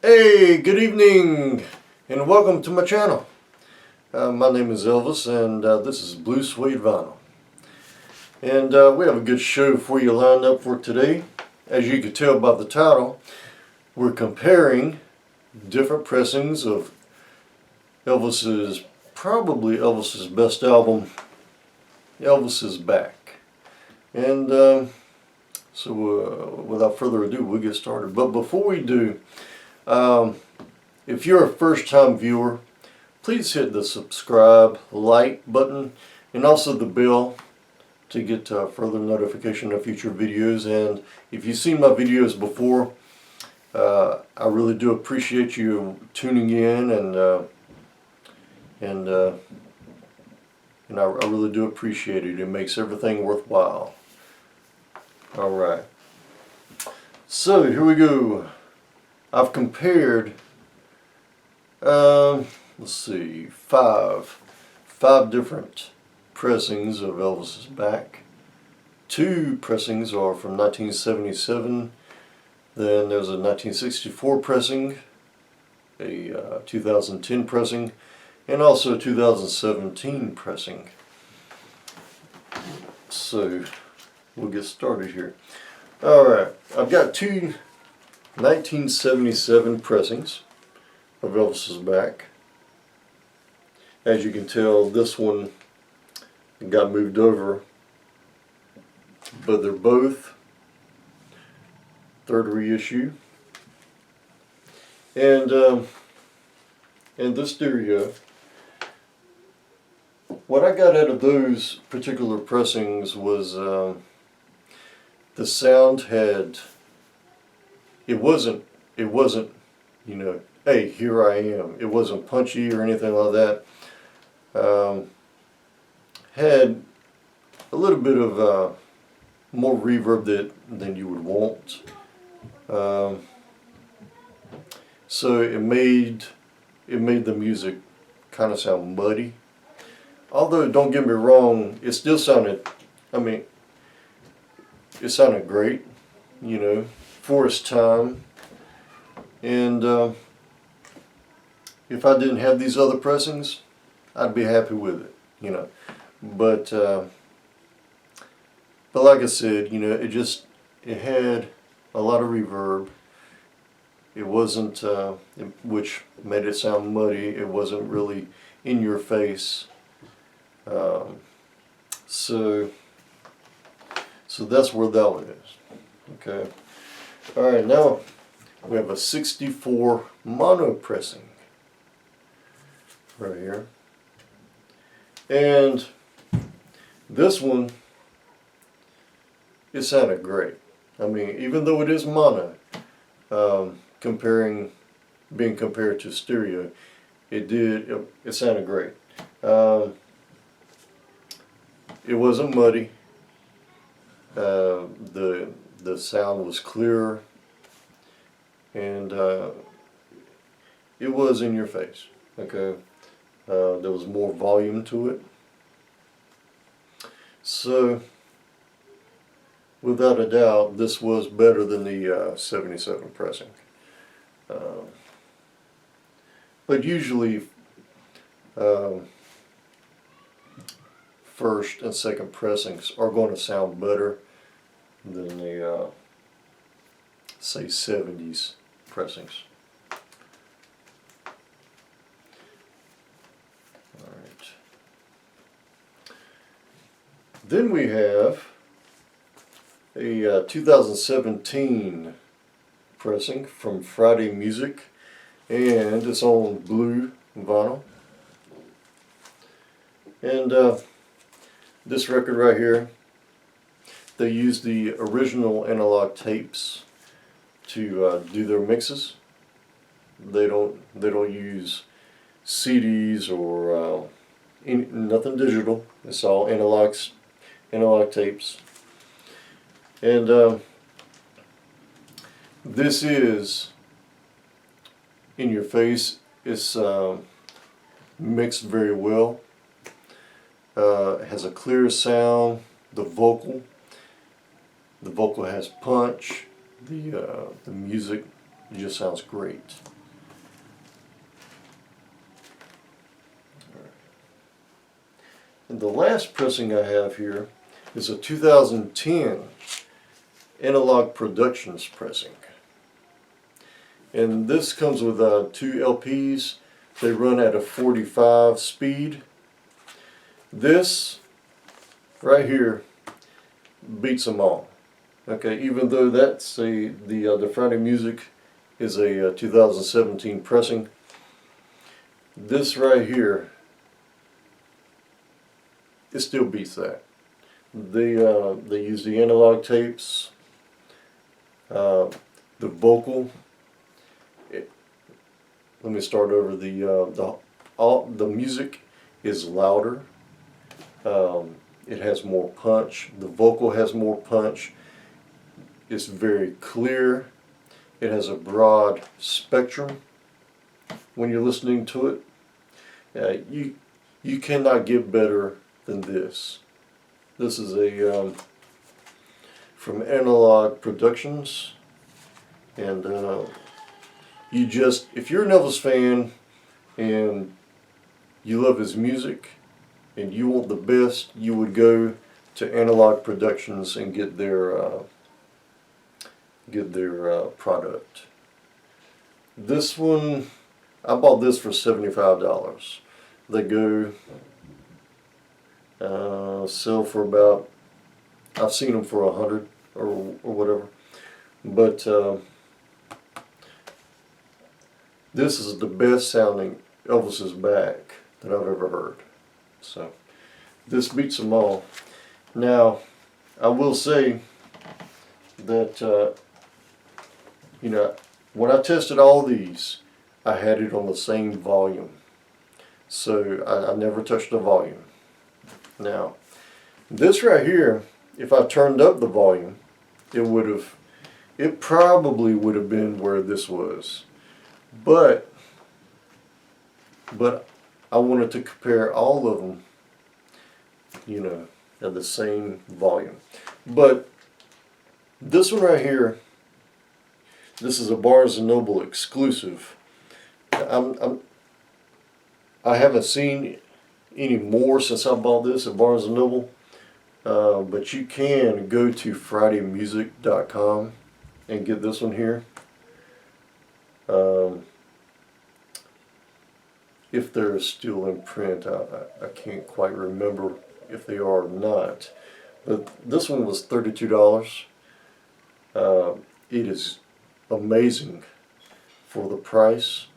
Hey, good evening and welcome to my channel. My name is Elvis and this is Blue Suede Vinyl. And we have a good show for you lined up for today. As you can tell by the title, we're comparing different pressings of probably Elvis's best album, Elvis is Back. And so without further ado, we'll get started. But before we do, if you're a first-time viewer, please hit the subscribe, like button, and also the bell to get further notification of future videos. And if you've seen my videos before, I really do appreciate you tuning in, and I really do appreciate it. It makes everything worthwhile. All right. So here we go. I've compared, let's see, five different pressings of Elvis's Back. Two pressings are from 1977. Then there's a 1964 pressing, a 2010 pressing, and also a 2017 pressing. So we'll get started here. All right, I've got two 1977 pressings of Elvis's Back. As you can tell, this one got moved over, but they're both third reissue. And this stereo, what I got out of those particular pressings was the sound had, it wasn't, you know, hey, here I am. It wasn't punchy or anything like that. Had a little bit of more reverb than you would want. So it made the music kind of sound muddy. Although, don't get me wrong, it still sounded, it sounded great, you know, for its time. And if I didn't have these other pressings, I'd be happy with it, you know. But like I said, you know, it had a lot of reverb. It wasn't, which made it sound muddy. It wasn't really in your face. So that's where that one is. Okay. All right, now we have a 64 mono pressing right here. And this one, it sounded great. I mean, even though it is mono, being compared to stereo, it sounded great. It wasn't muddy. The sound was clearer, and it was in your face. Okay, there was more volume to it. So, without a doubt, this was better than the 77 pressing. But usually, first and second pressings are going to sound better than the, say, 70s pressings. Alright. Then we have a 2017 pressing from Friday Music, and it's on blue vinyl. And this record right here, they use the original analog tapes to do their mixes. They don't use CDs or nothing digital. It's all analog tapes. And this is in your face. It's mixed very well. It has a clear sound. The vocal has punch. The music just sounds great. And the last pressing I have here is a 2010 Analog Productions pressing. And this comes with 2 LPs. They run at a 45 speed. This right here beats them all. Okay, even though that's the Friday Music is a 2017 pressing, this right here, it still beats that. They use the analog tapes, the vocal. Let me start over. The music is louder. It has more punch. The vocal has more punch. It's very clear. It has a broad spectrum when you're listening to it. You cannot get better than this. This is a from Analog Productions, and if you're an Elvis fan and you love his music and you want the best, you would go to Analog Productions and get their product. This one, I bought this for $75. They go sell for about, I've seen them for $100 or whatever, but this is the best sounding Elvis is Back that I've ever heard. So this beats them all. Now I will say that when I tested all these, I had it on the same volume, so I never touched the volume. Now this right here, if I turned up the volume, it probably would have been where this was, but I wanted to compare all of them, at the same volume. But this one right here, this is a Barnes & Noble exclusive. I haven't seen any more since I bought this at Barnes & Noble, but you can go to FridayMusic.com and get this one here. If they're still in print, I can't quite remember if they are or not. But this one was $32. It is amazing for the price,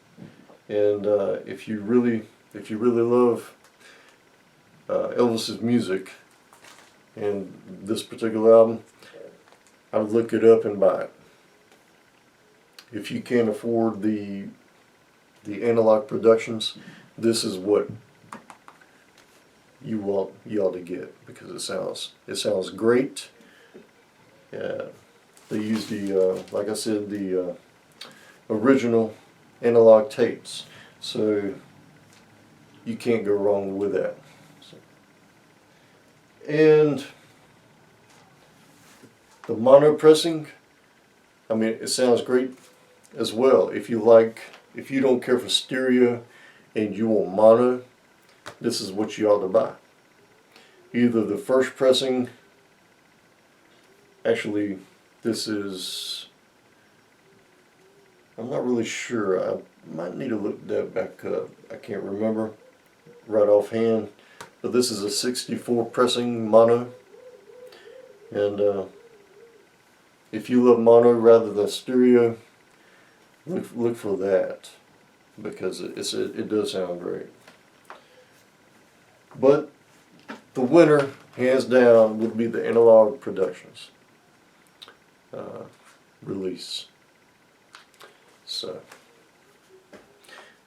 and if you really love Elvis's music and this particular album, I would look it up and buy it. If you can't afford the Analog Productions, this is what you ought to get, because it sounds great. They use like I said, the original analog tapes, so you can't go wrong with that. And the mono pressing, I mean, it sounds great as well. If you don't care for stereo and you want mono, this is what you ought to buy. Either the first pressing, actually this is, I'm not really sure, I might need to look that back up. I can't remember right offhand, but this is a 64 pressing mono, and if you love mono rather than stereo, look for that, because it does sound great. But the winner, hands down, would be the Analog Productions release. So,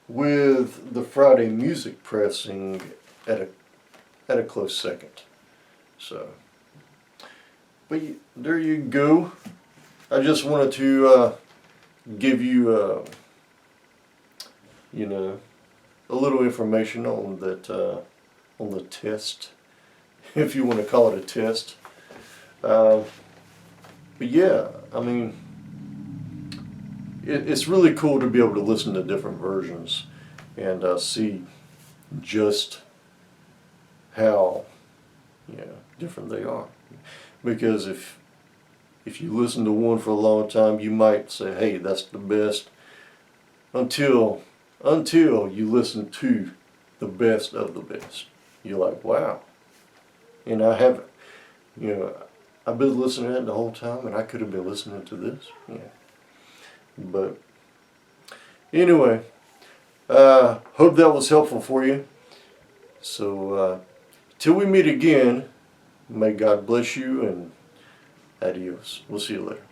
with the Friday Music pressing at a close second. So, but there you go. I just wanted to give you a little information on that, on the test, if you want to call it a test. But yeah, I mean, it's really cool to be able to listen to different versions and see just how different they are. Because if you listen to one for a long time, you might say, hey, that's the best, until you listen to the best of the best. You're like, wow. And I haven't, I've been listening to that the whole time, and I could have been listening to this. Yeah. But anyway, hope that was helpful for you. So till we meet again, may God bless you, and adios. We'll see you later.